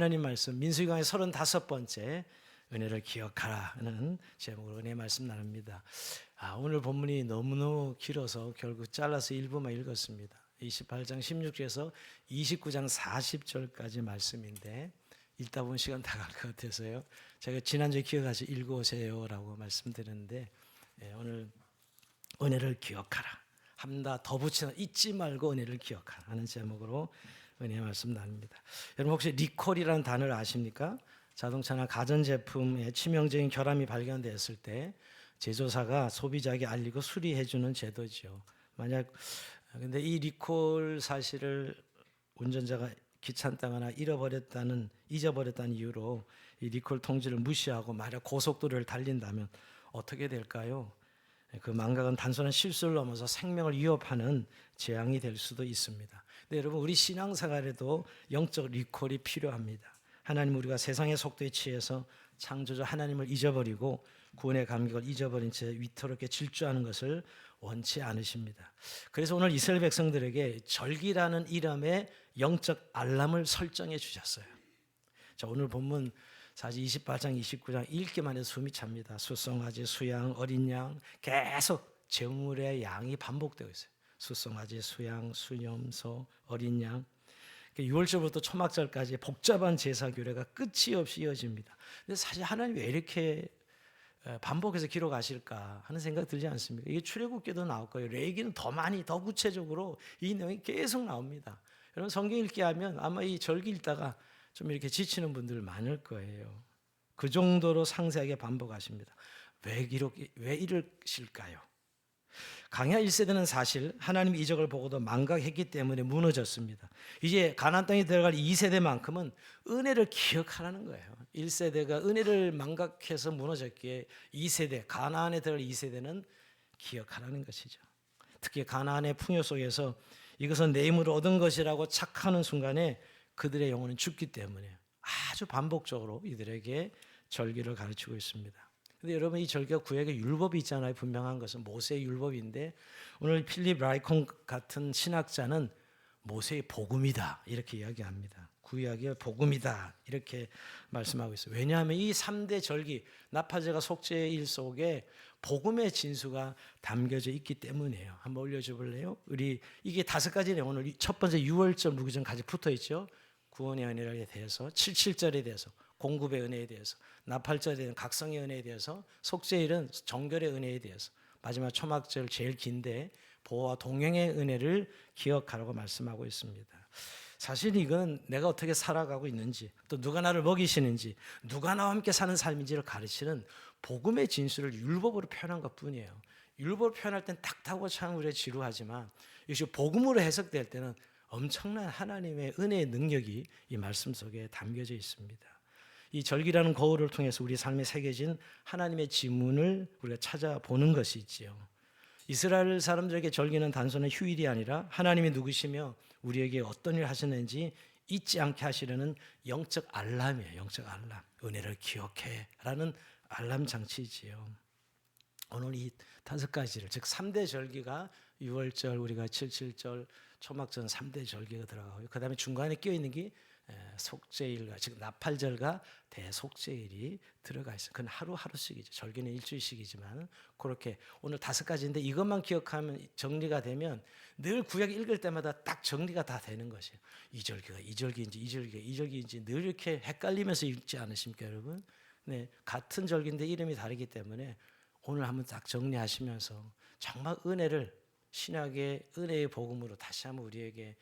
하나님 말씀 민수기 강의 35번째 은혜를 기억하라는 제목으로 은혜 말씀 나눕니다. 오늘 본문이 너무너무 길어서 결국 잘라서 일부만 읽었습니다. 28장 16절에서 29장 40절까지 말씀인데 읽다 보면 시간 다 갈 것 같아서요. 제가 지난주에 기억하시 읽어오세요라고 말씀드렸는데 오늘 은혜를 기억하라. 한다 더 붙이는 잊지 말고 은혜를 기억하라 하는 제목으로 은혜 말씀 나눕니다. 여러분 혹시 리콜이라는 단어를 아십니까? 자동차나 가전제품에 치명적인 결함이 발견됐을 때 제조사가 소비자에게 알리고 수리해주는 제도죠. 만약 근데 이 리콜 사실을 운전자가 귀찮다거나 잊어버렸다는 이유로 이 리콜 통지를 무시하고 만약 고속도로를 달린다면 어떻게 될까요? 그 망각은 단순한 실수를 넘어서 생명을 위협하는 재앙이 될 수도 있습니다. 근데 여러분 우리 신앙생활에도 영적 리콜이 필요합니다. 하나님 우리가 세상의 속도에 취해서 창조주 하나님을 잊어버리고 구원의 감격을 잊어버린 채 위태롭게 질주하는 것을 원치 않으십니다. 그래서 오늘 이스라엘 백성들에게 절기라는 이름의 영적 알람을 설정해 주셨어요. 자, 오늘 본문 사실 28장 29장 읽기만 해도 숨이 찹니다. 숫송아지, 수양, 어린 양 계속 제물의 양이 반복되고 있어요. 숫송아지, 수양, 수염소, 어린 양 6월절부터 초막절까지 복잡한 제사 규례가 끝이 없이 이어집니다. 근데 사실 하나님 왜 이렇게 반복해서 기록하실까 하는 생각 들지 않습니까? 이게 출애굽기도 나올 거예요. 레위기는 더 많이 더 구체적으로 이 내용이 계속 나옵니다. 여러분 성경 읽기 하면 아마 이 절기 읽다가 좀 이렇게 지치는 분들 많을 거예요. 그 정도로 상세하게 반복하십니다. 왜 이러실까요? 강야 1세대는 사실 하나님 이적을 보고도 망각했기 때문에 무너졌습니다. 이제 가나안 땅에 들어갈 2세대만큼은 은혜를 기억하라는 거예요. 1세대가 은혜를 망각해서 무너졌기에 2세대 가나안에 들어갈 2세대는 기억하라는 것이죠. 특히 가나안의 풍요 속에서 이것은 내 힘으로 얻은 것이라고 착하는 순간에 그들의 영혼은 죽기 때문에 아주 반복적으로 이들에게 절기를 가르치고 있습니다. 근데 여러분 이 절기가 구약에 율법이 있잖아요. 분명한 것은 모세의 율법인데 오늘 필립 라이콘 같은 신학자는 모세의 복음이다 이렇게 이야기합니다. 구약의 복음이다 이렇게 말씀하고 있어요. 왜냐하면 이 3대 절기 나팔절과 속죄일 속에 복음의 진수가 담겨져 있기 때문이에요. 한번 올려줘 볼래요? 우리 이게 5가지네요. 오늘 첫 번째 6월절 무교절까지 붙어 있죠. 구원의 은혜에 대해서 77절에 대해서 공급의 은혜에 대해서 나팔절에 대한 각성의 은혜에 대해서 속죄일은 정결의 은혜에 대해서 마지막 초막절 제일 긴데 보호와 동행의 은혜를 기억하라고 말씀하고 있습니다. 사실 이건 내가 어떻게 살아가고 있는지 또 누가 나를 먹이시는지 누가 나와 함께 사는 삶인지를 가르치는 복음의 진수를 율법으로 표현한 것뿐이에요. 율법으로 표현할 땐 탁탁하고 참 우리가 지루하지만 이것이 복음으로 해석될 때는 엄청난 하나님의 은혜의 능력이 이 말씀 속에 담겨져 있습니다. 이 절기라는 거울을 통해서 우리 삶에 새겨진 하나님의 지문을 우리가 찾아보는 것이 있지요. 이스라엘 사람들에게 절기는 단순한 휴일이 아니라 하나님이 누구시며 우리에게 어떤 일을 하셨는지 잊지 않게 하시려는 영적 알람이에요. 영적 알람. 은혜를 기억해 라는 알람 장치이지요. 오늘 이 5가지를 즉 3대 절기가 6월절 우리가 77절 초막절 3대 절기가 들어가고요. 그 다음에 중간에 끼어있는 게 속죄일과 즉 나팔절과 대속죄일이 들어가 있어요. 그건 하루하루씩이죠. 절기는 일주일씩이지만 그렇게 오늘 5가지인데 이것만 기억하면 정리가 되면 늘 구약 읽을 때마다 딱 정리가 다 되는 것이에요. 이 절기가 이 절기인지 이 절기가 이 절기인지 늘 이렇게 헷갈리면서 읽지 않으십니까 여러분? 네, 같은 절기인데 이름이 다르기 때문에 오늘 한번 딱 정리하시면서 정말 은혜를 신약의 은혜의 복음으로 다시 한번 우리에게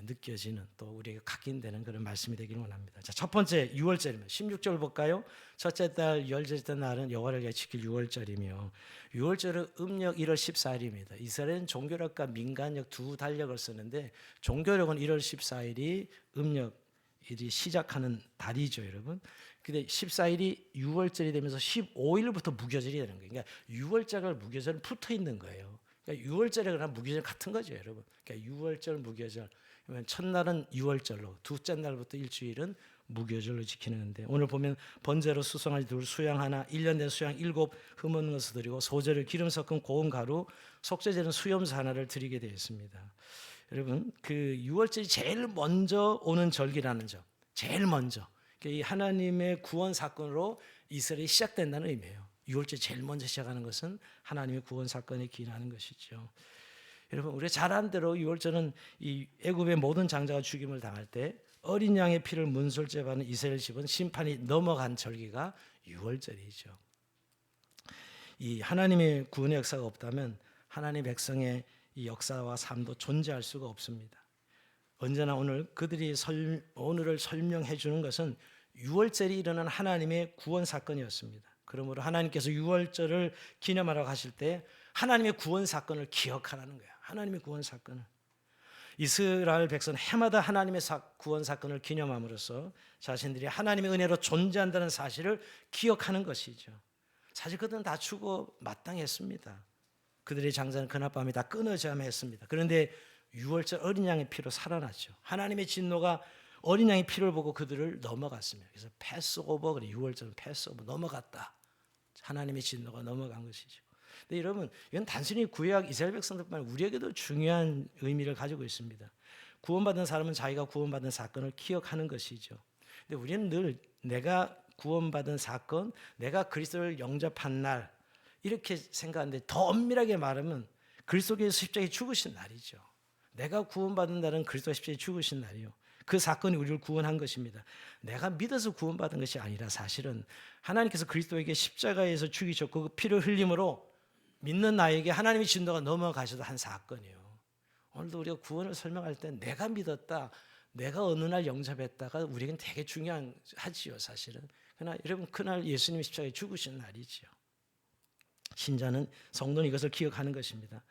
느껴지는 또 우리에게 각인되는 그런 말씀이 되기를 원합니다. 자, 첫 번째 6월절입니다. 16절 볼까요? 첫째 달 열째 날은 여호와를 지킬 6월절이며 6월절은 음력 1월 14일입니다. 이스라엘은 종교력과 민간력 두 달력을 쓰는데 종교력은 1월 14일이 음력일이 시작하는 달이죠, 여러분. 근데 14일이 6월절이 되면서 15일부터 무교절이 되는 거예요. 그러니까 6월절과 무교절은 붙어 있는 거예요. 그러니까 6월절이랑 무교절 같은 거죠, 여러분. 그러니까 6월절 무교절. 그러면 첫날은 6월절로, 둘째 날부터 일주일은 무교절로 지키는데 오늘 보면 번제로 수송아지 둘, 수양 하나, 1년 된 수양 7 흠없는 것을 드리고 소제를 기름 섞은 고운 가루, 속죄제는 수염소 하나를 드리게 되어 있습니다. 여러분 그 6월절이 제일 먼저 오는 절기라는 점, 제일 먼저 이 하나님의 구원 사건으로 이스라엘이 시작된다는 의미예요. 유월절 제일 먼저 시작하는 것은 하나님의 구원 사건에 기인하는 것이죠. 여러분, 우리가 잘 아는 대로 유월절은 이 애굽의 모든 장자가 죽임을 당할 때 어린 양의 피를 문설제 받는 이스라엘 집은 심판이 넘어간 절기가 유월절이죠. 이 하나님의 구원의 역사가 없다면 하나님의 백성의 이 역사와 삶도 존재할 수가 없습니다. 언제나 오늘을 설명해 주는 것은 유월절이 일어난 하나님의 구원 사건이었습니다. 그러므로 하나님께서 유월절을 기념하라고 하실 때 하나님의 구원 사건을 기억하라는 거예요. 하나님의 구원 사건을. 이스라엘 백성은 해마다 하나님의 구원 사건을 기념함으로써 자신들이 하나님의 은혜로 존재한다는 사실을 기억하는 것이죠. 사실 그들은 다 죽어 마땅했습니다. 그들의 장자는 그날 밤에 다 끊어져야 했습니다. 그런데 유월절 어린 양의 피로 살아났죠. 하나님의 진노가 어린 양의 피를 보고 그들을 넘어갔습니다. 그래서 패스오버, 그래 유월절은 패스오버, 넘어갔다. 하나님의 진노가 넘어간 것이죠. 근데 여러분, 이건 단순히 구약 이스라엘 백성들뿐만 아니라 우리에게도 중요한 의미를 가지고 있습니다. 구원받은 사람은 자기가 구원받은 사건을 기억하는 것이죠. 근데 우리는 늘 내가 구원받은 사건, 내가 그리스도를 영접한 날 이렇게 생각하는데 더 엄밀하게 말하면 그리스도께서 십자가에 죽으신 날이죠. 내가 구원받은 날은 그리스도가 십자가에 죽으신 날이요. 그 사건이 우리를 구원한 것입니다. 내가 믿어서 구원받은 것이 아니라 사실은 하나님께서 그리스도에게 십자가에서 죽이셨고 그 피를 흘림으로 믿는 나에게 하나님의 진노가 넘어가셔도 한 사건이에요. 오늘도 우리가 구원을 설명할 때 내가 믿었다, 내가 어느 날 영접했다가 우리에겐 되게 중요하지요, 사실은. 그러나 여러분, 그날 예수님이 십자가에 죽으신 날이지요. 신자는, 성도는 이것을 기억하는 것입니다.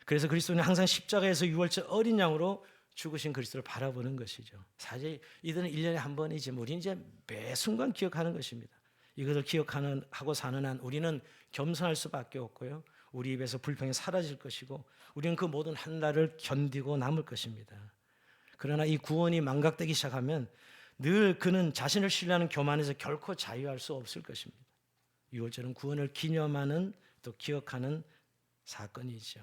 그래서 그리스도는 항상 십자가에서 유월절 어린 양으로 죽으신 그리스도를 바라보는 것이죠. 사실 이들은 1년에 한 번이지만 우리는 이제 매 순간 기억하는 것입니다. 이것을 하고 사는 한 우리는 겸손할 수밖에 없고요. 우리 입에서 불평이 사라질 것이고 우리는 그 모든 한날을 견디고 남을 것입니다. 그러나 이 구원이 망각되기 시작하면 늘 그는 자신을 신뢰하는 교만에서 결코 자유할 수 없을 것입니다. 유월절은 구원을 기념하는 또 기억하는 사건이죠.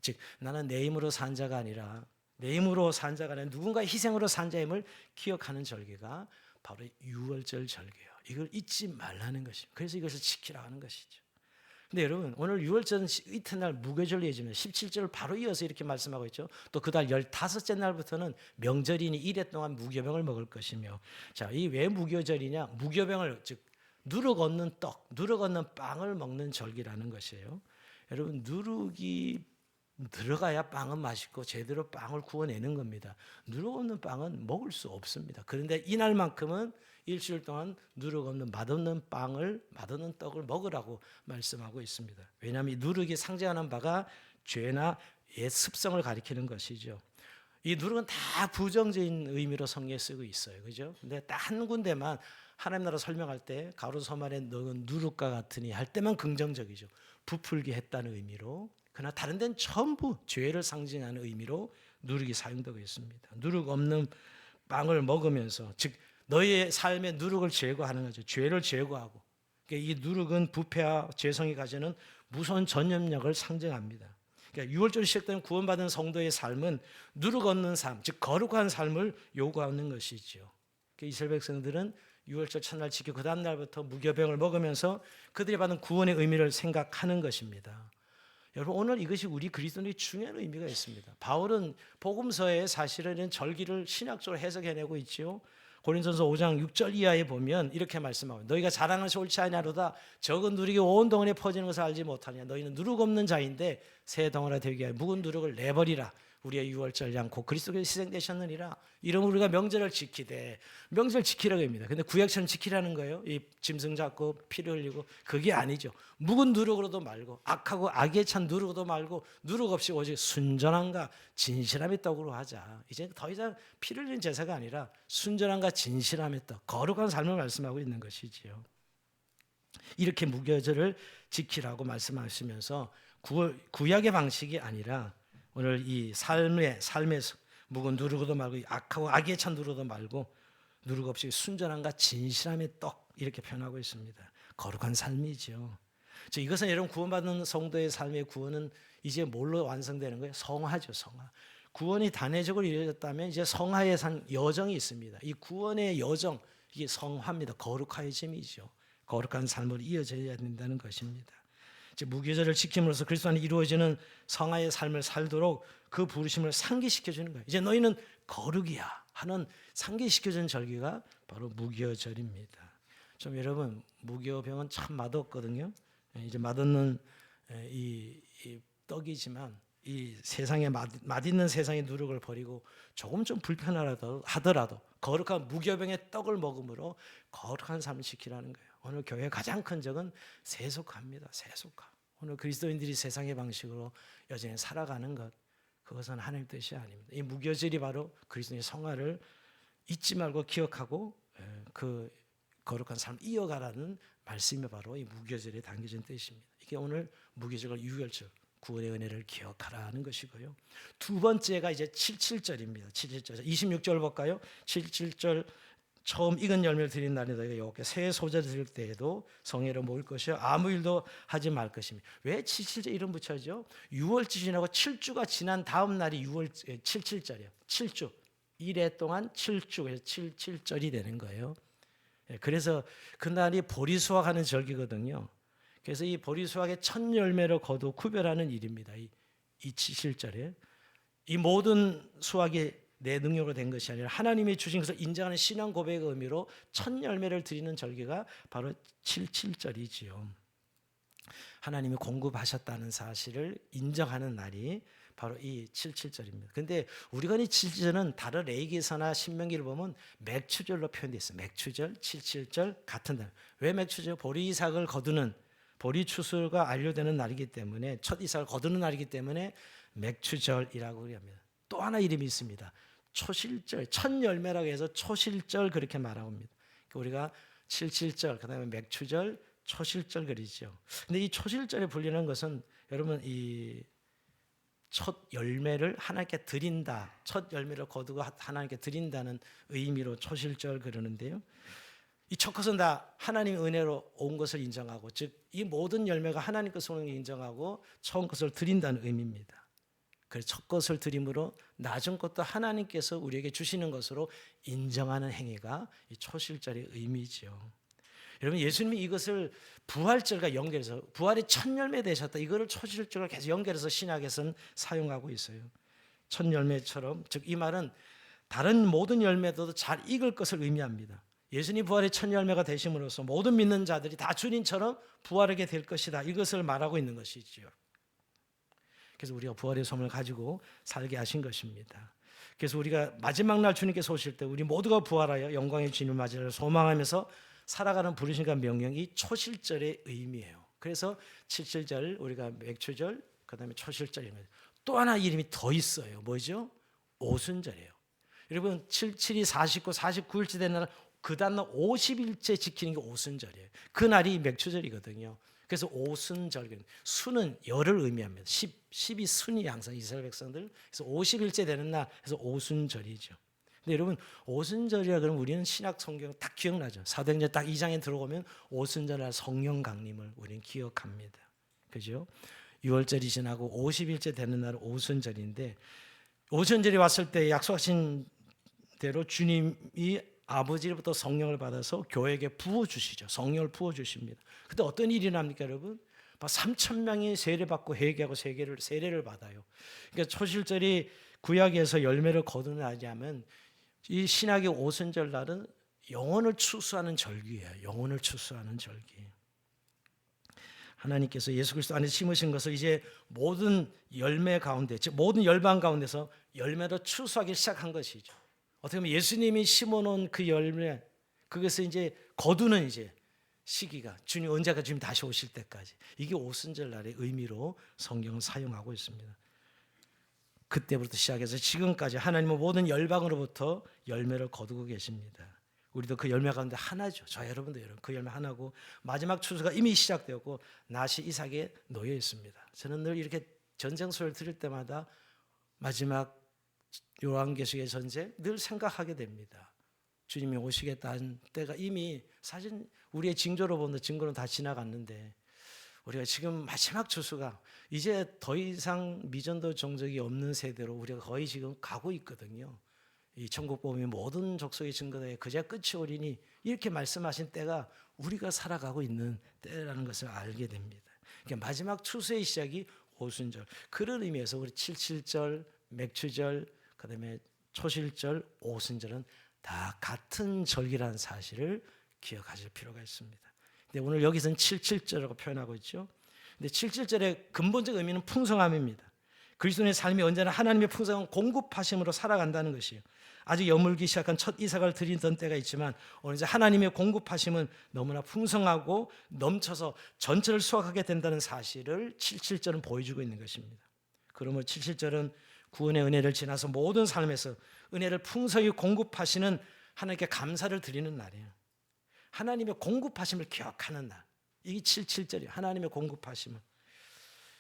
즉 나는 내 힘으로 산 자가 아니라 누군가의 희생으로 산 자임을 기억하는 절기가 바로 유월절 절기예요. 이걸 잊지 말라는 것입니다. 그래서 이것을 지키라 하는 것이죠. 근데 여러분, 오늘 유월절은 이튿날 무교절로 예집니다. 17절을 바로 이어서 이렇게 말씀하고 있죠. 또 그달 15째 날부터는 명절이니 이래 동안 무교병을 먹을 것이며. 자, 이 왜 무교절이냐? 무교병을, 즉 누룩 없는 떡, 누룩 없는 빵을 먹는 절기라는 것이에요. 여러분, 누룩이 들어가야 빵은 맛있고 제대로 빵을 구워내는 겁니다. 누룩 없는 빵은 먹을 수 없습니다. 그런데 이날만큼은 일주일 동안 누룩 없는 맛없는 떡을 먹으라고 말씀하고 있습니다. 왜냐하면 이 누룩이 상징하는 바가 죄나 옛 습성을 가리키는 것이죠. 이 누룩은 다 부정적인 의미로 성경에 쓰고 있어요. 그죠? 근데 딱 한 군데만 하나님 나라 설명할 때 가로소말에 너는 누룩과 같으니 할 때만 긍정적이죠. 부풀게 했다는 의미로. 그러나 다른 데는 전부 죄를 상징하는 의미로 누룩이 사용되고 있습니다. 누룩 없는 빵을 먹으면서, 즉 너희의 삶의 누룩을 제거하는 거죠. 죄를 제거하고. 그러니까 이 누룩은 부패와 죄성이 가지는 무서운 전염력을 상징합니다. 그러니까 6월절 시작되는 구원받은 성도의 삶은 누룩 없는 삶, 즉 거룩한 삶을 요구하는 것이죠. 그러니까 이스라엘 백성들은 6월절 첫날 지키고 그 다음 날부터 무교병을 먹으면서 그들이 받은 구원의 의미를 생각하는 것입니다. 여러분, 오늘 이것이 우리 그리스도인의 중요한 의미가 있습니다. 바울은 복음서에 사실은 절기를 신학적으로 해석해내고 있죠. 고린도전서 5장 6절 이하에 보면 이렇게 말씀하고, 너희가 자랑한 것이 옳지 아니하로다. 적은 누룩이 온 동안에 퍼지는 것을 알지 못하냐. 너희는 누룩 없는 자인데 새 덩어리가 되게 하여 묵은 누룩을 내버리라. 우리의 유월절 양 곧 그리스도께서 희생되셨느니라. 이러면 우리가 명절을 지키되, 명절 지키라고 합니다. 근데 구약처럼 지키라는 거예요. 이 짐승 잡고 피를 흘리고, 그게 아니죠. 묵은 누룩으로도 말고, 악하고 악에 찬 누룩으로도 말고, 누룩 없이 오직 순전함과 진실함의 떡으로 하자. 이제 더 이상 피를 흘리는 제사가 아니라 순전함과 진실함의 떡, 거룩한 삶을 말씀하고 있는 것이지요. 이렇게 무교절을 지키라고 말씀하시면서 구약의 방식이 아니라 오늘 이 삶에서 묵은 누룩도 말고, 악하고 악에 찬 누룩도 말고, 누룩 없이 순전함과 진실함의 떡, 이렇게 표현하고 있습니다. 거룩한 삶이죠. 이것은 여러분, 구원받은 성도의 삶의 구원은 이제 뭘로 완성되는 거예요? 성화죠, 성화. 구원이 단회적으로 이루어졌다면 이제 성화의 산 여정이 있습니다. 이 구원의 여정, 이게 성화입니다. 거룩하여짐이죠. 거룩한 삶으로 이어져야 된다는 것입니다. 이제 무교절을 지킴으로써 그리스도 안에 이루어지는 성화의 삶을 살도록 그 부르심을 상기시켜 주는 거예요. 이제 너희는 거룩이야 하는 상기시켜준 절기가 바로 무교절입니다. 좀 여러분, 무교병은 참 맛없거든요. 이제 맛없는 이 떡이지만 이 세상에 맛있는 세상의 누룩을 버리고 조금 좀 불편하더라도 거룩한 무교병의 떡을 먹음으로 거룩한 삶을 지키라는 거예요. 오늘 교회의 가장 큰 적은 세속화입니다. 세속화. 오늘 그리스도인들이 세상의 방식으로 여전히 살아가는 것, 그것은 하나님 뜻이 아닙니다. 이 무교절이 바로 그리스도의 성화를 잊지 말고 기억하고 그 거룩한 삶을 이어가라는 말씀이 바로 이 무교절에 담겨진 뜻입니다. 이게 오늘 무교절과 유월절, 구원의 은혜를 기억하라는 것이고요. 두 번째가 이제 77절입니다. 77절. 26절 볼까요? 77절 처음 익은 열매를 드린 날이다. 이렇게 새 소재를 드릴 때에도 성회를 모일 것이요 아무 일도 하지 말 것입니다. 왜 77절 이름 붙여죠? 6월절 지나고 7주가 지난 다음 날이 77절이에요. 7주. 1회 동안 7주, 그래서 77절이 되는 거예요. 그래서 그날이 보리 수확하는 절기거든요. 그래서 이 보리 수확의 첫 열매를 거두 구별하는 일입니다. 이 77절에 이 모든 수확이 내 능력으로 된 것이 아니라 하나님이 주신 것을 인정하는 신앙 고백의 의미로 첫 열매를 드리는 절기가 바로 77절이지요. 하나님이 공급하셨다는 사실을 인정하는 날이 바로 이 77절입니다. 그런데 우리가 이 77절은 다른 레위기서나 신명기를 보면 맥추절로 표현되어 있어요. 맥추절, 77절 같은 날. 왜 맥추절? 보리 이삭을 거두는 보리 추수가 완료되는 날이기 때문에 첫 이삭을 거두는 날이기 때문에 맥추절이라고 합니다. 또 하나 이름이 있습니다. 초실절, 첫 열매라고 해서 초실절 그렇게 말하고 합니다. 우리가 77절, 그다음에 맥추절, 초실절 그리죠. 근데 이 초실절에 불리는 것은 여러분 이 첫 열매를 하나님께 드린다, 첫 열매를 거두고 하나님께 드린다는 의미로 초실절 그러는데요. 이 첫 것은 다 하나님의 은혜로 온 것을 인정하고, 즉 이 모든 열매가 하나님 것을 오는 걸 인정하고 처음 것을 드린다는 의미입니다. 그래서 첫 것을 드림으로 낮은 것도 하나님께서 우리에게 주시는 것으로 인정하는 행위가 이 초실절의 의미죠. 여러분, 예수님이 이것을 부활절과 연결해서 부활의 첫 열매 되셨다, 이거를 초실절과 계속 연결해서 신약에서는 사용하고 있어요. 첫 열매처럼, 즉 이 말은 다른 모든 열매도 잘 익을 것을 의미합니다. 예수님 부활의 첫 열매가 되심으로써 모든 믿는 자들이 다 주님처럼 부활하게 될 것이다, 이것을 말하고 있는 것이지요. 그래서 우리가 부활의 소망을 가지고 살게 하신 것입니다. 그래서 우리가 마지막 날 주님께서 오실 때 우리 모두가 부활하여 영광의 주님을 맞이를 소망하면서 살아가는 부르심과 명령이 초실절의 의미예요. 그래서 77절, 우리가 맥추절, 그 다음에 초실절인 거죠. 또 하나 이름이 더 있어요. 뭐죠? 오순절이에요. 여러분, 77이 49, 49일째 되는 날, 그 다음날 50일째 지키는 게 오순절이에요. 그 날이 맥추절이거든요. 그래서 오순절, 순은 열을 의미합니다. 10이 순이 항상 이스라엘 백성들. 그래서 50일째 되는 날, 그래서 오순절이죠. 근데 여러분, 오순절이라 그러면 우리는 신약 성경 딱 기억나죠. 사도행전 딱 2장에 들어오면 오순절날 성령 강림을 우리는 기억합니다. 그죠? 6월절이 지나고 50일째 되는 날은 오순절인데, 오순절이 왔을 때 약속하신 대로 주님이 아버지로부터 성령을 받아서 교회에게 부어주시죠. 성령을 부어주십니다. 근데 어떤 일이 납니까, 여러분? 3,000명이 세례받고 회개하고 세례를 받아요. 그러니까 초실절이 구약에서 열매를 거두는 날이냐면 이 신약의 오순절 날은 영혼을 추수하는 절기예요. 영혼을 추수하는 절기. 하나님께서 예수 그리스도 안에 심으신 것을 이제 모든 열매 가운데, 즉 모든 열방 가운데서 열매로 추수하기 시작한 것이죠. 어떻게 보면 예수님이 심어놓은 그 열매, 그것을 이제 거두는 이제 시기가 주님, 언제가 주님 다시 오실 때까지, 이게 오순절 날의 의미로 성경을 사용하고 있습니다. 그때부터 시작해서 지금까지 하나님은 모든 열방으로부터 열매를 거두고 계십니다. 우리도 그 열매 가운데 하나죠. 저 여러분도 그 열매 하나고, 마지막 추수가 이미 시작되었고 낫이 이삭에 놓여 있습니다. 저는 늘 이렇게 전쟁 소리를 들을 때마다 마지막 요한계시록의 전쟁 늘 생각하게 됩니다. 주님이 오시겠다는 때가 이미 사실 우리의 징조로 보는 증거는 다 지나갔는데, 우리가 지금 마지막 추수가 이제 더 이상 미전도 종족이 없는 세대로 우리가 거의 지금 가고 있거든요. 이 천국복음이 모든 족속의 증거다에 그제 끝이 오리니 이렇게 말씀하신 때가 우리가 살아가고 있는 때라는 것을 알게 됩니다. 그러니까 마지막 추수의 시작이 오순절. 그런 의미에서 우리 77절, 맥추절, 그다음에 초실절, 오순절은 다 같은 절기라는 사실을 기억하실 필요가 있습니다. 근데 오늘 여기서는 77절이라고 표현하고 있죠. 근데 77절의 근본적 의미는 풍성함입니다. 그리스도인의 삶이 언제나 하나님의 풍성한 공급하심으로 살아간다는 것이에요. 아직 여물기 시작한 첫 이삭을 드리던 때가 있지만 오늘 이제 하나님의 공급하심은 너무나 풍성하고 넘쳐서 전체를 수확하게 된다는 사실을 77절은 보여주고 있는 것입니다. 그러므로 77절은 구원의 은혜를 지나서 모든 삶에서 은혜를 풍성히 공급하시는 하나님께 감사를 드리는 날이에요. 하나님의 공급하심을 기억하는 날. 이게 77절이에요. 하나님의 공급하심을.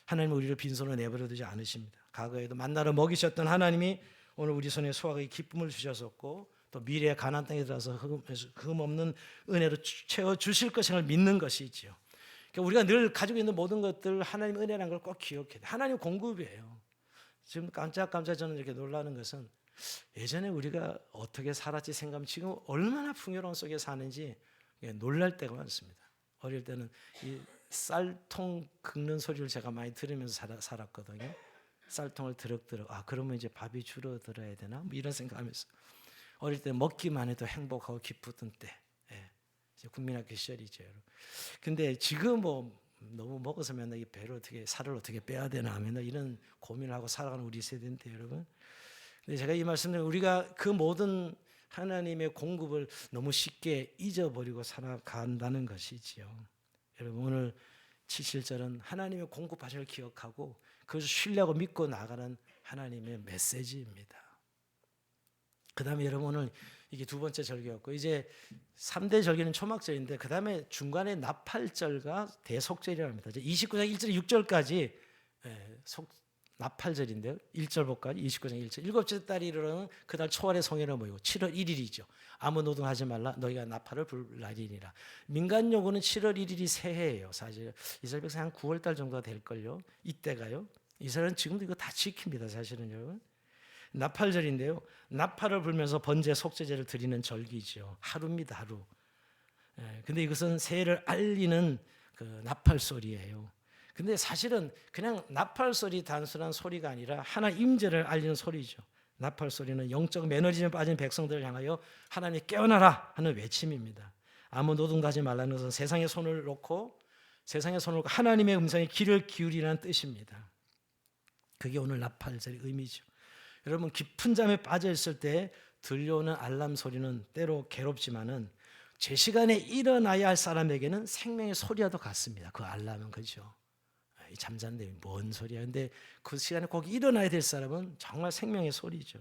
하나님은 우리를 빈손으로 내버려 두지 않으십니다. 과거에도 만나러 먹이셨던 하나님이 오늘 우리 손에 수확의 기쁨을 주셨었고 또 미래의 가나안 땅에 들어서 흠 없는 은혜로 채워 주실 것을 믿는 것이지요. 그러니까 우리가 늘 가지고 있는 모든 것들 하나님 은혜라는 걸 꼭 기억해야 돼요. 하나님 공급이에요. 지금 깜짝깜짝 저는 이렇게 놀라는 것은 예전에 우리가 어떻게 살았지 생각하면 지금 얼마나 풍요로운 속에 사는지 놀랄 때가 많습니다. 어릴 때는 이 쌀통 긁는 소리를 제가 많이 들으면서 살았거든요. 쌀통을 드럭드럭 그러면 이제 밥이 줄어들어야 되나 뭐 이런 생각하면서 어릴 때 먹기만 해도 행복하고 기쁘던 때, 이제 국민학교 시절이죠. 근데 지금 뭐 너무 먹어서 맨날 이 배를 어떻게 살을 어떻게 빼야 되나 맨날 이런 고민을 하고 살아가는 우리 세대인데 여러분. 근데 제가 이 말씀을 우리가 그 모든 하나님의 공급을 너무 쉽게 잊어버리고 살아간다는 것이지요. 여러분 오늘 77절은 하나님의 공급하심을 기억하고 그것을 신뢰하고 믿고 나가는 하나님의 메시지입니다. 그 다음에 여러분 오늘 이게 두 번째 절기였고 이제 3대 절기는 초막절인데 그 다음에 중간에 나팔절과 대속절이라고 합니다. 29장 1절 6절까지 나팔절인데요. 1절 볼까요? 29장 1절. 일곱째 달이 이르러는 그달 초월의 성회를 모이고 7월 1일이죠. 아무 노동하지 말라 너희가 나팔을 불 날이니라. 민간 요구는 7월 1일이 새해예요. 사실 이스라엘 백성 한 9월 달 정도가 될걸요. 이때가요. 이스라엘은 지금도 이거 다 지킵니다. 사실은 여러분. 나팔절인데요. 나팔을 불면서 번제 속죄제를 드리는 절기죠. 하루입니다. 하루. 근데 이것은 새해를 알리는 그 나팔 소리예요. 근데 사실은 그냥 나팔 소리 단순한 소리가 아니라 하나 임재를 알리는 소리죠. 나팔 소리는 영적 매너리즘에 빠진 백성들을 향하여 하나님 깨어나라 하는 외침입니다. 아무 노동도 하지 말라는 것은 세상에 손을 놓고 하나님의 음성에 귀를 기울이라는 뜻입니다. 그게 오늘 나팔절의 의미죠. 여러분 깊은 잠에 빠져 있을 때 들려오는 알람 소리는 때로 괴롭지만은 제 시간에 일어나야 할 사람에게는 생명의 소리와도 같습니다. 그 알람은 그죠. 잠잔데 뭔 소리야. 근데 그 시간에 꼭 일어나야 될 사람은 정말 생명의 소리죠.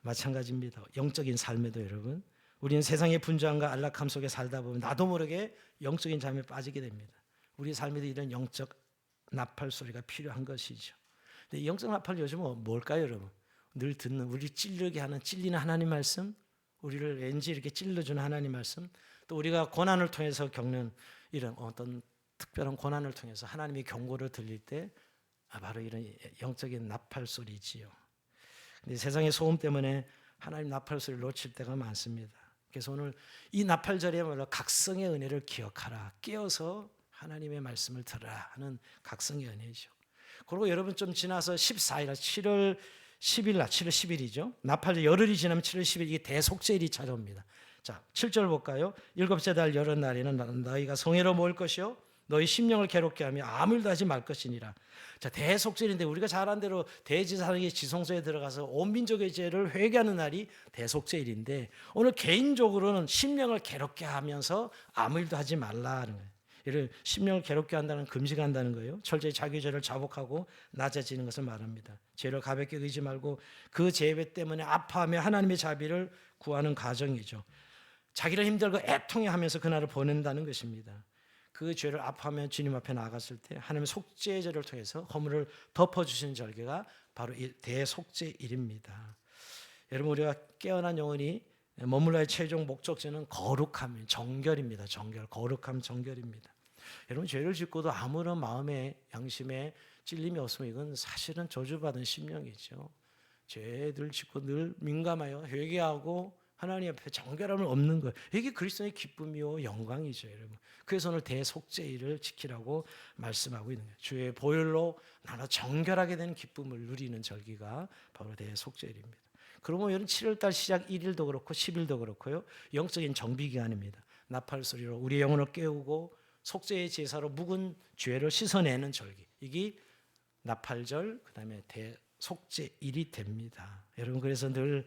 마찬가지입니다. 영적인 삶에도 여러분 우리는 세상의 분주함과 안락함 속에 살다 보면 나도 모르게 영적인 잠에 빠지게 됩니다. 우리 삶에도 이런 영적 나팔 소리가 필요한 것이죠. 근데 영적 나팔 요즘은 뭘까요, 여러분? 늘 듣는 우리 찔리게 하는 찔리는 하나님 말씀, 우리를 왠지 이렇게 찔러주는 하나님 말씀, 또 우리가 고난을 통해서 겪는 이런 어떤 특별한 고난을 통해서 하나님의 경고를 들릴 때 바로 이런 영적인 나팔 소리지요. 근데 세상의 소음 때문에 하나님 나팔 소리를 놓칠 때가 많습니다. 그래서 오늘 이 나팔절에야말로 각성의 은혜를 기억하라. 깨어서 하나님의 말씀을 들으라 하는 각성의 은혜죠. 그리고 여러분 좀 지나서 14일, 7월 10일 날, 7월 10일이죠. 나팔절 열흘이 지나면 7월 10일 이게 대속죄일이 찾아옵니다. 자, 7절 볼까요? 일곱째 달 열흘 날에는 너희가 성회로 모일 것이요 너희 심령을 괴롭게 하며 아무 일도 하지 말 것이니라. 자, 대속죄인데 우리가 잘 아는 대로 대제사장의 지성소에 들어가서 온 민족의 죄를 회개하는 날이 대속죄일인데 오늘 개인적으로는 심령을 괴롭게 하면서 아무 일도 하지 말라는 거예요. 이를 심령을 괴롭게 한다는 금지가 한다는 거예요. 철저히 자기 죄를 자복하고 낮아지는 것을 말합니다. 죄를 가볍게 여기지 말고 그 죄 때문에 아파하며 하나님의 자비를 구하는 과정이죠. 자기를 힘들고 애통해하면서 그날을 보낸다는 것입니다. 그 죄를 아파하며 주님 앞에 나갔을 때 하나님의 속죄제를 통해서 허물을 덮어주시는 절기가 바로 대속죄일입니다. 여러분 우리가 깨어난 영혼이 머물러야 최종 목적지는 거룩함, 정결입니다. 정결, 거룩함, 정결입니다. 여러분 죄를 짓고도 아무런 마음에 양심에 찔림이 없으면 이건 사실은 저주받은 심령이죠. 죄를 짓고 늘 민감하여 회개하고 하나님 앞에 정결함을 없는 거예요. 이게 그리스도의 기쁨이요 영광이죠, 여러분. 그래서 오늘 대속죄일을 지키라고 말씀하고 있는 거예요. 주의 보혈로 나눠 정결하게 되는 기쁨을 누리는 절기가 바로 대속죄일입니다. 그러면 여러분 7월달 시작 1일도 그렇고 10일도 그렇고요. 영적인 정비기간입니다. 나팔소리로 우리 영혼을 깨우고 속죄의 제사로 묵은 죄를 씻어내는 절기. 이게 나팔절 그다음에 대속죄일이 됩니다. 여러분 그래서 늘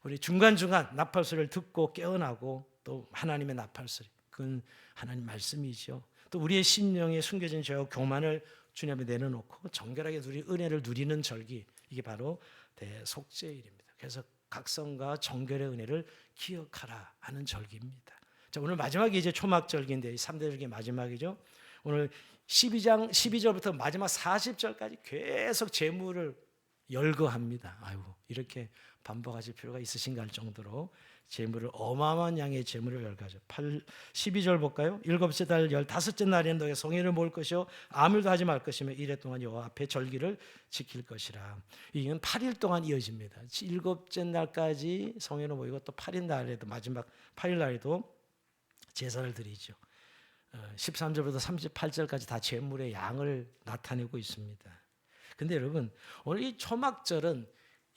우리 중간중간 나팔소리를 듣고 깨어나고 또 하나님의 나팔소리 그건 하나님 말씀이죠. 또 우리의 심령에 숨겨진 죄와 교만을 주님 앞에 내려놓고 정결하게 은혜를 누리는 절기 이게 바로 대속죄일입니다. 그래서 각성과 정결의 은혜를 기억하라 하는 절기입니다. 자, 오늘 마지막이 이제 초막절기인데 3대 절기 마지막이죠. 오늘 12절부터 마지막 40절까지 계속 제물을 열거합니다. 아이고 이렇게 반복하실 필요가 있으신가 할 정도로 제물을 어마어마한 양의 제물을 열거하죠. 12절 볼까요? 일곱째 달 15째 날에는 너희 성회를 모을 것이요 아무 일도 하지 말 것이며 이래 동안 여호와 앞에 절기를 지킬 것이라. 이건 8일 동안 이어집니다. 일곱째 날까지 성회를 모이고 또 8일 날에도 마지막 8일 날에도 제사를 드리죠. 13절부터 38절까지 다 제물의 양을 나타내고 있습니다. 근데 여러분 오늘 이 초막절은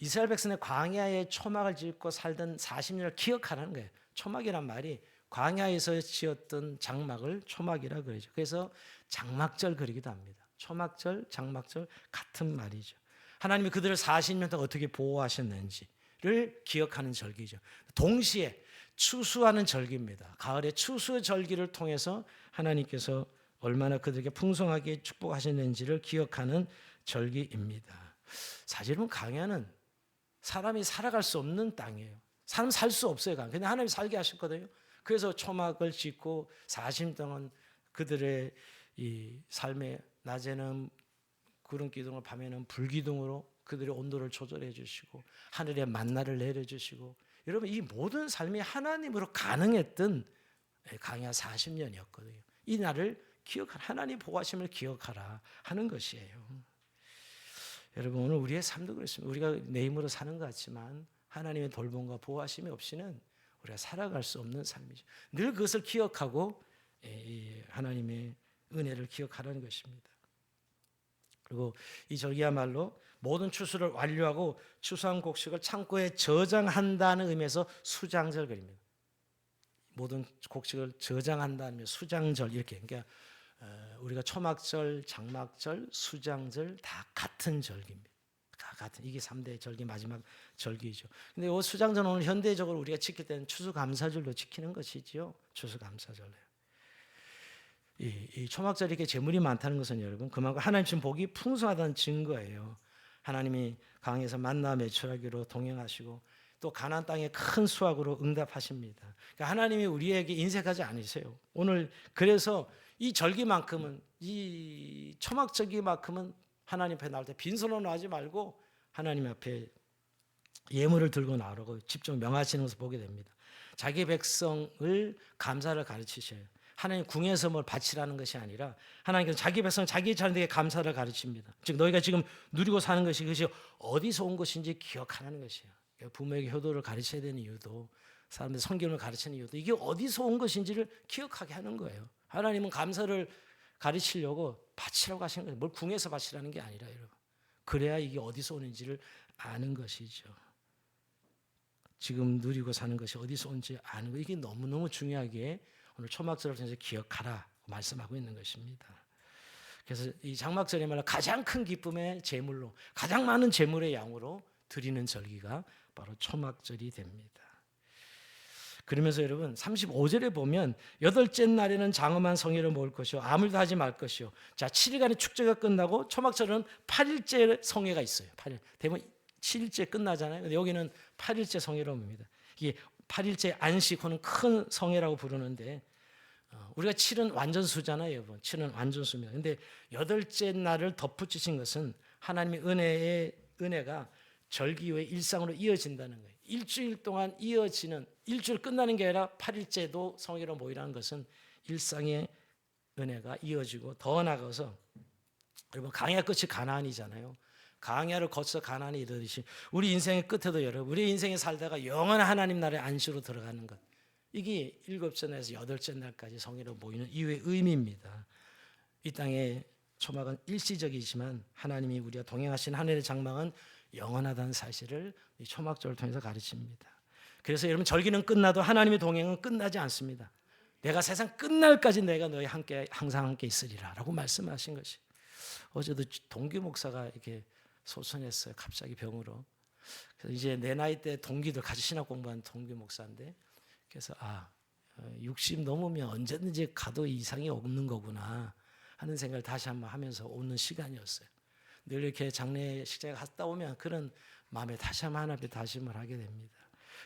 이스라엘 백성의 광야에 초막을 짓고 살던 40년을 기억하라는 거예요. 초막이란 말이 광야에서 지었던 장막을 초막이라 그러죠. 그래서 장막절 그리기도 합니다. 초막절, 장막절 같은 말이죠. 하나님이 그들을 40년 동안 어떻게 보호하셨는지를 기억하는 절기죠. 동시에 추수하는 절기입니다. 가을에 추수 절기를 통해서 하나님께서 얼마나 그들에게 풍성하게 축복하셨는지를 기억하는 절기입니다. 사실은 광야는 사람이 살아갈 수 없는 땅이에요. 사람 살 수 없어요. 근데 하나님이 살게 하셨거든요. 그래서 초막을 짓고 40년 동안 그들의 이 삶에 낮에는 구름 기둥을 밤에는 불 기둥으로 그들의 온도를 조절해 주시고 하늘에 만나를 내려 주시고 여러분 이 모든 삶이 하나님으로 가능했던 광야 40년이었거든요. 이 날을 기억하라. 하나님 보호하심을 기억하라 하는 것이에요. 여러분 오늘 우리의 삶도 그렇습니다. 우리가 내 힘으로 사는 것 같지만 하나님의 돌봄과 보호하심이 없이는 우리가 살아갈 수 없는 삶이죠. 늘 그것을 기억하고 하나님의 은혜를 기억하라는 것입니다. 그리고 이 절기야말로 모든 추수를 완료하고 추수한 곡식을 창고에 저장한다는 의미에서 수장절입니다. 모든 곡식을 저장한다는 의미 수장절 이렇게 그러니까 우리가 초막절, 장막절, 수장절 다 같은 절기입니다. 다 같은 이게 3대 절기 마지막 절기죠. 근데 이 수장절은 오늘 현대적으로 우리가 지킬 때는 추수감사절로 지키는 것이지요. 추수감사절로. 이 초막절에 이렇게 재물이 많다는 것은 여러분 그만큼 하나님 지금 복이 풍성하다는 증거예요. 하나님이 강에서 만나 매출하기로 동행하시고 또 가나안 땅의 큰 수확으로 응답하십니다. 그러니까 하나님이 우리에게 인색하지 않으세요. 오늘 그래서 이 절기만큼은 이 초막절기만큼은 하나님 앞에 나올 때 빈손으로 나오지 말고 하나님 앞에 예물을 들고 나오라고 직접 명하시는 것을 보게 됩니다. 자기 백성을 감사를 가르치셔요. 하나님 궁에서 뭘 바치라는 것이 아니라 하나님께서 자기 백성 자기 자녀에게 감사를 가르칩니다. 즉 너희가 지금 누리고 사는 것이 그것이 어디서 온 것인지 기억하라는 것이에요. 부모에게 효도를 가르쳐야 되는 이유도 사람들 성경을 가르치는 이유도 이게 어디서 온 것인지를 기억하게 하는 거예요. 하나님은 감사를 가르치려고 바치라고 하시는 거예요. 뭘 궁에서 바치라는 게 아니라 여러분. 그래야 이게 어디서 오는지를 아는 것이죠. 지금 누리고 사는 것이 어디서 온지 아는 거 이게 너무너무 중요하게 오늘 초막절을 통해서 기억하라 말씀하고 있는 것입니다. 그래서 이 장막절이 말로 가장 큰 기쁨의 제물로 가장 많은 제물의 양으로 드리는 절기가 바로 초막절이 됩니다. 그러면서 여러분 35절에 보면 여덟째 날에는 장엄한 성회를 모을 것이요 아무 일도 하지 말 것이요. 자 7일간의 축제가 끝나고 초막절은 8일째 성회가 있어요. 8일. 대부분 7일째 끝나잖아요. 근데 여기는 8일째 성회로 봅니다. 이게 8일째 안식 후는 큰 성회라고 부르는데 우리가 7은 완전수잖아요, 여러분. 7은 완전수입니다. 근데 여덟째 날을 덧붙이신 것은 하나님의 은혜가 절기 후에 일상으로 이어진다는 거예요. 일주일 동안 이어지는 일주일 끝나는 게 아니라 8일째도 성회로 모이라는 것은 일상의 은혜가 이어지고 더 나아가서 여러분 강야 끝이 가나안이잖아요. 강야를 거쳐 가나안에 이르듯이 우리 인생의 끝에도 여러분 우리 인생에 살다가 영원한 하나님 나라의 안식으로 들어가는 것, 이게 7째 날에서 8째 날까지 성회로 모이는 이유의 의미입니다. 이 땅의 초막은 일시적이지만 하나님이 우리와 동행하신 하늘의 장막은 영원하다는 사실을 이 초막절을 통해서 가르칩니다. 그래서 여러분 절기는 끝나도 하나님의 동행은 끝나지 않습니다. 내가 세상 끝날까지 내가 너희 함께 항상 함께 있으리라 라고 말씀하신 것이. 어제도 동기 목사가 이렇게 소천했어요. 갑자기 병으로. 그래서 이제 내 나이 때 동기들 같이 신학 공부한 동기 목사인데, 그래서 60 넘으면 언제든지 가도 이상이 없는 거구나 하는 생각을 다시 한번 하면서 오는 시간이었어요. 늘 이렇게 장례식장에 갔다 오면 그런 마음에 다시 한번 하나님께 다짐을 하게 됩니다.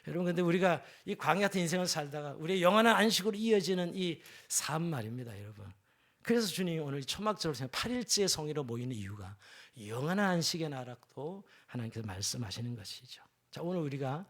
여러분, 근데 우리가 이 광야 같은 인생을 살다가 우리의 영원한 안식으로 이어지는 이 삶 말입니다, 여러분. 그래서 주님이 오늘 초막절을 8일째 성회로 모이는 이유가 영원한 안식의 나라도 하나님께서 말씀하시는 것이죠. 자, 오늘 우리가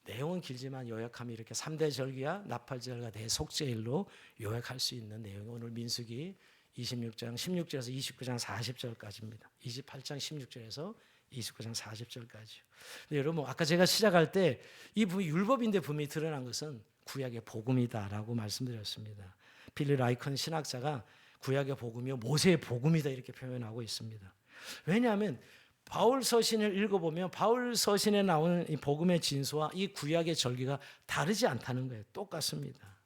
내용은 길지만 요약하면 이렇게 3대 절기와 나팔절과 대속죄일로 요약할 수 있는 내용이 오늘 민수기 26장 16절에서 29장 40절까지입니다. 28장 16절에서 29장 40절까지요. 근데 여러분, 아까 제가 시작할 때 이 율법인데 분명히 드러난 것은 구약의 복음이다라고 말씀드렸습니다. 빌리 라이컨 신학자가 구약의 복음이요 모세의 복음이다 이렇게 표현하고 있습니다. 왜냐하면 바울 서신을 읽어보면 바울 서신에 나오는 이 복음의 진수와 이 구약의 절기가 다르지 않다는 거예요. 똑같습니다.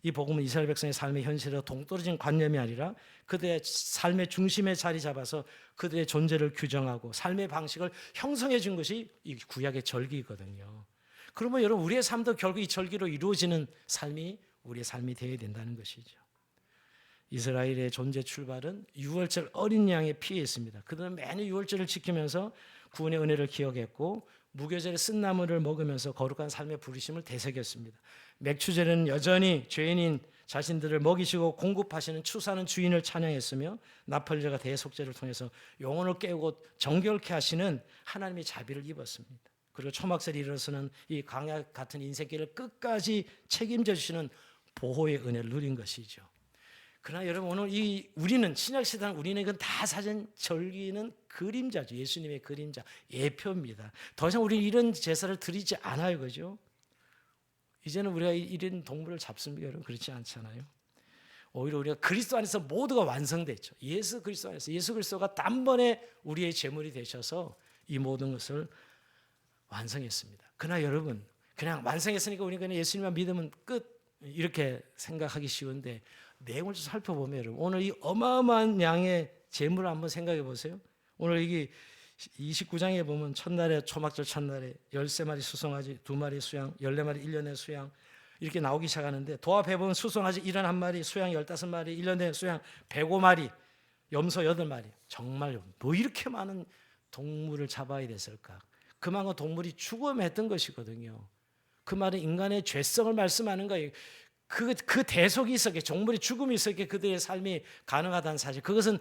이 복음은 이스라엘 백성의 삶의 현실과 동떨어진 관념이 아니라 그들의 삶의 중심에 자리 잡아서 그들의 존재를 규정하고 삶의 방식을 형성해 준 것이 이 구약의 절기거든요. 그러면 여러분, 우리의 삶도 결국 이 절기로 이루어지는 삶이 우리의 삶이 되어야 된다는 것이죠. 이스라엘의 존재 출발은 유월절 어린 양의 피에 있습니다. 그들은 매년 유월절을 지키면서 구원의 은혜를 기억했고 무교절에 쓴 나물을 먹으면서 거룩한 삶의 부르심을 되새겼습니다. 맥추절에는 여전히 죄인인 자신들을 먹이시고 공급하시는 추수하는 주인을 찬양했으며 나팔절과 대속절을 통해서 영혼을 깨우고 정결케 하시는 하나님의 자비를 입었습니다. 그리고 초막절이 일어서는 이 광야 같은 인생길을 끝까지 책임져 주시는 보호의 은혜를 누린 것이죠. 그러나 여러분, 오늘 우리는 신약시대는 우리는 이건 다 사전 절기는 그림자죠. 예수님의 그림자, 예표입니다. 더 이상 우리는 이런 제사를 드리지 않아요, 그죠? 이제는 우리가 이런 동물을 잡습니까, 여러분? 그렇지 않잖아요. 오히려 우리가 그리스도 안에서 모두가 완성됐죠. 예수 그리스도 안에서 예수 그리스도가 단번에 우리의 제물이 되셔서 이 모든 것을 완성했습니다. 그러나 여러분, 그냥 완성했으니까 우리가 그냥 예수님만 믿으면 끝 이렇게 생각하기 쉬운데 내용을 좀 살펴보면 여러분, 오늘 이 어마어마한 양의 제물을 한번 생각해 보세요. 오늘 이게 29장에 보면 첫날에 초막절 첫날에 13마리 수송아지 2마리 수양 14마리 1년의 수양 이렇게 나오기 시작하는데 도합해 보면 수송아지 71마리 수양 15마리 1년의 수양 105마리 염소 8마리. 정말 뭐 이렇게 많은 동물을 잡아야 됐을까? 그만큼 동물이 죽어했던 것이거든요. 그 말은 인간의 죄성을 말씀하는 거예요. 그 대속이 있었기에 종물이 죽음이 있었기에 그들의 삶이 가능하다는 사실. 그것은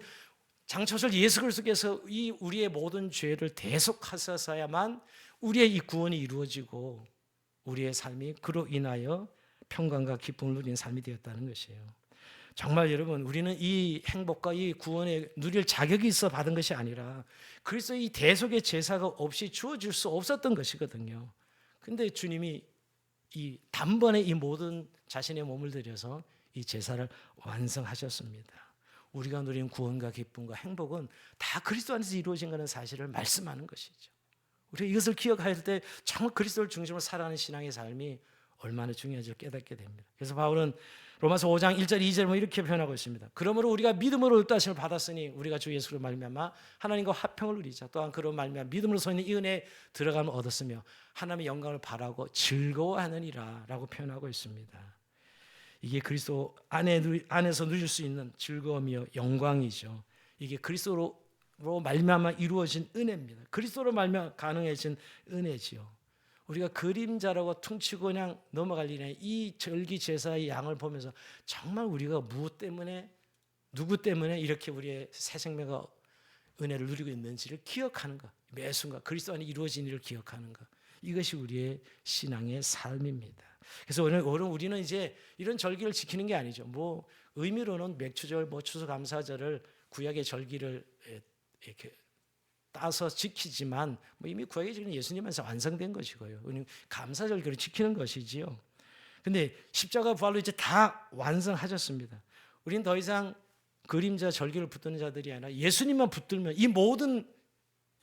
장초절 예수 그리스도께서 이 우리의 모든 죄를 대속하셔야만 우리의 이 구원이 이루어지고 우리의 삶이 그로 인하여 평강과 기쁨을 누린 삶이 되었다는 것이에요. 정말 여러분, 우리는 이 행복과 이 구원에 누릴 자격이 있어 받은 것이 아니라 그리스도의 이 대속의 제사가 없이 주어질 수 없었던 것이거든요. 근데 주님이 이 단번에 이 모든 자신의 몸을 들여서 이 제사를 완성하셨습니다. 우리가 누린 구원과 기쁨과 행복은 다 그리스도 안에서 이루어진 것은 사실을 말씀하는 것이죠. 우리가 이것을 기억할 때 정말 그리스도를 중심으로 살아가는 신앙의 삶이 얼마나 중요한지를 깨닫게 됩니다. 그래서 바울은 로마서 5장 1절 2절 이렇게 표현하고 있습니다. 그러므로 우리가 믿음으로 의롭다심을 받았으니 우리가 주 예수로 말미암아 하나님과 화평을 누리자. 또한 그로 말미암아 믿음으로 서 있는 이 은혜에 들어감을 얻었으며 하나님의 영광을 바라고 즐거워하느니라 라고 표현하고 있습니다. 이게 그리스도 안에서 누릴 수 있는 즐거움이요 영광이죠. 이게 그리스도로 말미암아 이루어진 은혜입니다. 그리스도로 말미암아 가능해진 은혜지요. 우리가 그림자라고 퉁치고 그냥 넘어갈 일이 아니라 이 절기 제사의 양을 보면서 정말 우리가 무엇 때문에 누구 때문에 이렇게 우리의 새 생명과 은혜를 누리고 있는지를 기억하는 것, 매 순간 그리스도 안에 이루어진 일을 기억하는 것, 이것이 우리의 신앙의 삶입니다. 그래서 오늘 우리는 이제 이런 절기를 지키는 게 아니죠. 뭐 의미로는 맥추절, 뭐 추수감사절을 구약의 절기를 이렇게 따서 지키지만 뭐 이미 구약의 절기는 예수님에서 완성된 것이고요. 감사절기를 지키는 것이지요. 근데 십자가 부활로 이제 다 완성하셨습니다. 우리는 더 이상 그림자 절기를 붙드는 자들이 아니라 예수님만 붙들면 이 모든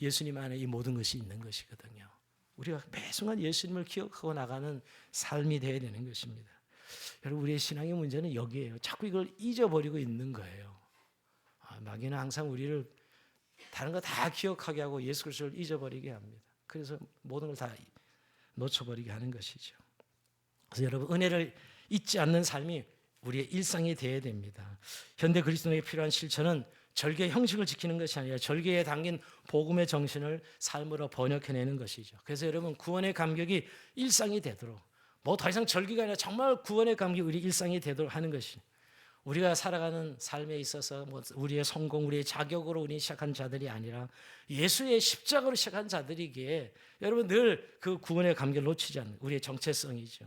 예수님 안에 이 모든 것이 있는 것이거든요. 우리가 매 순간 예수님을 기억하고 나가는 삶이 되어야 되는 것입니다. 여러분, 우리의 신앙의 문제는 여기에요. 자꾸 이걸 잊어버리고 있는 거예요. 마귀는 항상 우리를 다른 거 다 기억하게 하고 예수 그리스도를 잊어버리게 합니다. 그래서 모든 걸 다 놓쳐버리게 하는 것이죠. 그래서 여러분, 은혜를 잊지 않는 삶이 우리의 일상이 되어야 됩니다. 현대 그리스도인에게 필요한 실천은 절개의 형식을 지키는 것이 아니라 절개에 담긴 복음의 정신을 삶으로 번역해내는 것이죠. 그래서 여러분, 구원의 감격이 일상이 되도록, 뭐 더 이상 절기가 아니라 정말 구원의 감격이 우리 일상이 되도록 하는 것이, 우리가 살아가는 삶에 있어서 뭐 우리의 성공, 우리의 자격으로 우리 시작한 자들이 아니라 예수의 십자가로 시작한 자들이기에 여러분 늘 그 구원의 감격을 놓치지 않는 우리의 정체성이죠.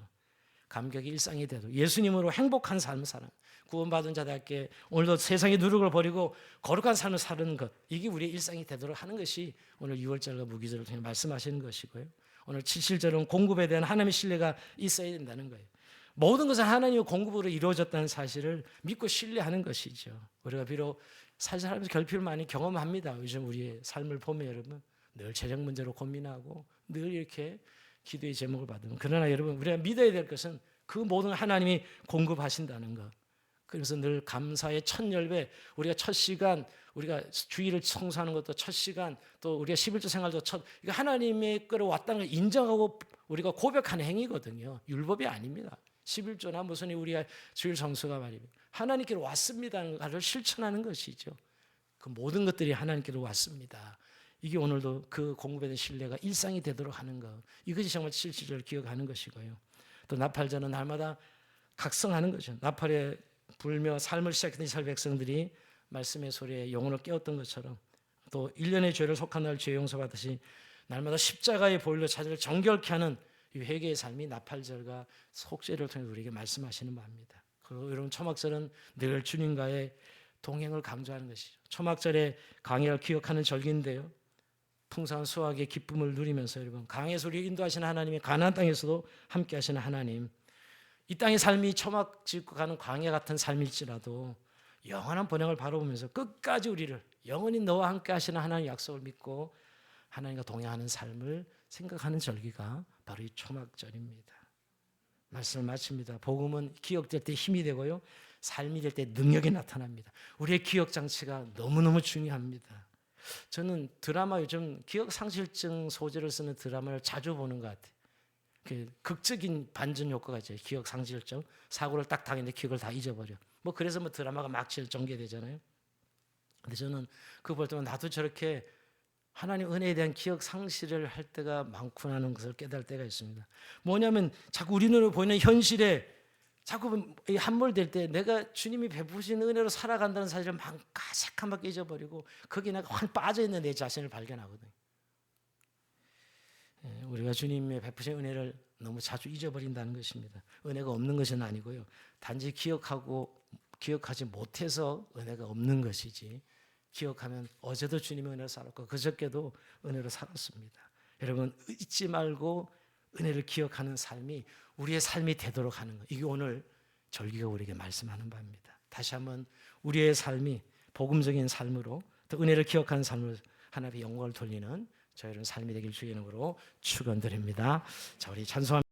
감격이 일상이 되도록 예수님으로 행복한 삶을 사는, 구원받은 자답게 오늘도 세상의 누룩을 버리고 거룩한 삶을 사는 것, 이게 우리의 일상이 되도록 하는 것이 오늘 6월절과 무기절을 통해 말씀하시는 것이고요. 오늘 7절은 공급에 대한 하나님의 신뢰가 있어야 된다는 거예요. 모든 것은 하나님의 공급으로 이루어졌다는 사실을 믿고 신뢰하는 것이죠. 우리가 비록 살면서 결핍을 많이 경험합니다. 요즘 우리의 삶을 보면 여러분 늘 재정 문제로 고민하고 늘 이렇게 기도의 제목을 받으면, 그러나 여러분 우리가 믿어야 될 것은 그 모든 하나님이 공급하신다는 것. 그래서 늘 감사의 첫 열배, 우리가 첫 시간, 우리가 주일을 청소하는 것도 첫 시간, 또 우리가 11조 생활도 이거 하나님의 거로 왔다는 걸 인정하고 우리가 고백하는 행위거든요. 율법이 아닙니다. 11조나 무슨 우리가 주일 성수가 말입니다. 하나님께로 왔습니다는 것을 실천하는 것이죠. 그 모든 것들이 하나님께로 왔습니다. 이게 오늘도 그 공급에 대한 신뢰가 일상이 되도록 하는 것, 이것이 정말 실질적으로 기억하는 것이고요. 또 나팔절은 날마다 각성하는 거죠. 나팔에 불며 삶을 시작했던 이스라엘 백성들이 말씀의 소리에 영혼을 깨웠던 것처럼, 또 1년의 죄를 속한 날 죄 용서받듯이 날마다 십자가의 보혈로 자기를 정결케 하는 이 회개의 삶이 나팔절과 속죄를 통해 우리에게 말씀하시는 바입니다. 그리고 여러분, 초막절은 늘 주님과의 동행을 강조하는 것이죠. 초막절의 강해를 기억하는 절기인데요, 풍성한 수확의 기쁨을 누리면서 여러분, 강에서 우리 인도하시는 하나님이 가나안 땅에서도 함께 하시는 하나님, 이 땅의 삶이 초막 짓고 가는 광야 같은 삶일지라도 영원한 번영을 바라보면서 끝까지 우리를 영원히 너와 함께 하시는 하나님의 약속을 믿고 하나님과 동행하는 삶을 생각하는 절기가 바로 이 초막절입니다. 말씀을 마칩니다. 복음은 기억될 때 힘이 되고요, 삶이 될 때 능력이 나타납니다. 우리의 기억 장치가 너무너무 중요합니다. 저는 드라마, 요즘 기억상실증 소재를 쓰는 드라마를 자주 보는 것 같아요. 극적인 반전 효과가 있죠. 기억상실증, 사고를 딱 당했는데 기억을 다 잊어버려. 뭐 그래서 뭐 드라마가 막 제일 전개되잖아요. 근데 저는 그거 볼 때만 나도 저렇게 하나님 은혜에 대한 기억 상실을 할 때가 많구나 하는 것을 깨달을 때가 있습니다. 뭐냐면 자꾸 우리 눈으로 보이는 현실에 자꾸 함몰될 때 내가 주님이 베푸신 은혜로 살아간다는 사실을 새까맣게 잊어버리고 거기에 내가 확 빠져있는 내 자신을 발견하거든요. 우리가 주님의 베푸신 은혜를 너무 자주 잊어버린다는 것입니다. 은혜가 없는 것은 아니고요, 단지 기억하지 못해서 은혜가 없는 것이지, 기억하면 어제도 주님의 은혜로 살았고 그저께도 은혜로 살았습니다. 여러분, 잊지 말고 은혜를 기억하는 삶이 우리의 삶이 되도록 하는 것, 이게 오늘 절기가 우리에게 말씀하는 바입니다. 다시 한번 우리의 삶이 복음적인 삶으로, 또 은혜를 기억하는 삶으로 하나님의 영광을 돌리는 저희는 삶이 되길 주의 이름으로 축원드립니다. 자, 우리 찬송합니다.